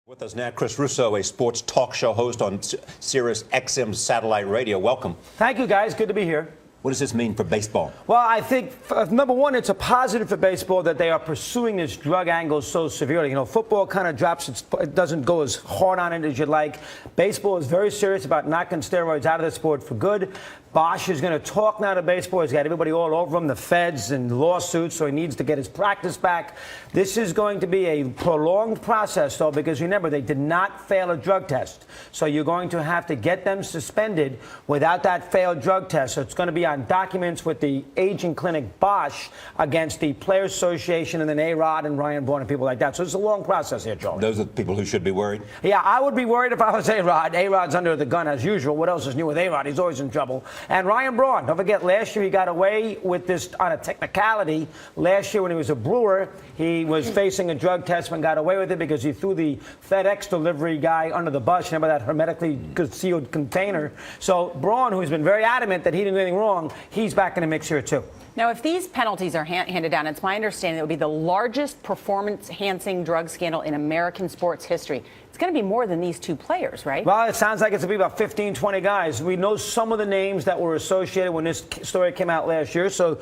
With us now, Chris Russo, a sports talk show host on SiriusXM Satellite Radio. Welcome. Thank you, guys. Good to be here. What does this mean for baseball? Well, I think, number one, it's a positive for baseball that they are pursuing this drug angle so severely. You know, football kind of drops, it doesn't go as hard on it as you'd like. Baseball is very serious about knocking steroids out of the sport for good. Bosch is going to talk now to baseball. He's got everybody all over him, the feds and lawsuits, so he needs to get his practice back. This is going to be a prolonged process, though, because remember, they did not fail a drug test. So you're going to have to get them suspended without that failed drug test. So it's going to be on documents with the aging clinic Bosch against the Players Association and then A-Rod and Ryan Braun and people like that. So it's a long process here, Charlie. Those are the people who should be worried? Yeah, I would be worried if I was A-Rod. A-Rod's under the gun as usual. What else is new with A-Rod? He's always in trouble. And Ryan Braun, don't forget, last year he got away with this on a technicality. Last year when he was a Brewer, he was facing a drug test and got away with it because he threw the FedEx delivery guy under the bus. Remember that hermetically sealed container? So Braun, who's been very adamant that he didn't do anything wrong, he's back in the mix here too. Now, if these penalties are handed down, it's my understanding it would be the largest performance-enhancing drug scandal in American sports history. It's going to be more than these two players, right? Well, it sounds like it's going to be about 15, 20 guys. We know some of the names that were associated when this story came out last year. So,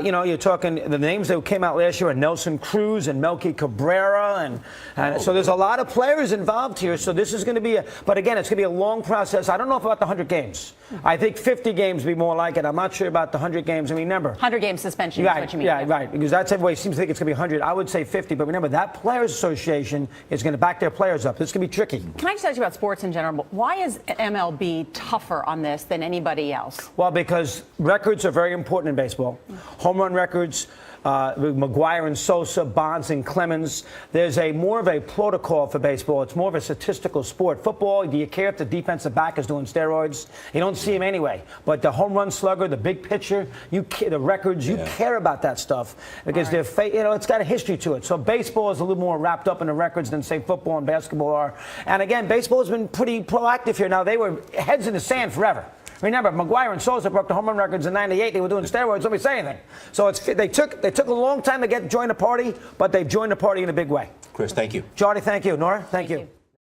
you know, you're talking the names that came out last year are Nelson Cruz and Melky Cabrera. And so there's a lot of players involved here. So this is going to be but again, it's going to be a long process. I don't know about the 100 games. I think 50 games would be more like it. I'm not sure about the 100 games. I mean, remember. 100-game suspension is what you mean. Yeah, right. Because that's everybody seems to think it's going to be 100. I would say 50. But remember, that Players Association is going to back their players up. It's going to be tricky. Can I just ask you about sports in general? Why is MLB tougher on this than anybody else? Well, because records are very important in baseball. Home run records, McGuire and Sosa, Bonds and Clemens. There's more of a protocol for baseball. It's more of a statistical sport. Football, do you care if the defensive back is doing steroids? You don't see him anyway. But the home run slugger, the big pitcher, the records, you care about that stuff because it's got a history to it. So baseball is a little more wrapped up in the records than, say, football and basketball are. And again, baseball has been pretty proactive here. Now, they were heads in the sand forever. Remember, McGuire and Sosa broke the home run records in '98. They were doing steroids. Nobody say anything. So they took a long time to join the party, but they've joined the party in a big way. Chris, thank you. Charlie, thank you. Nora, thank you.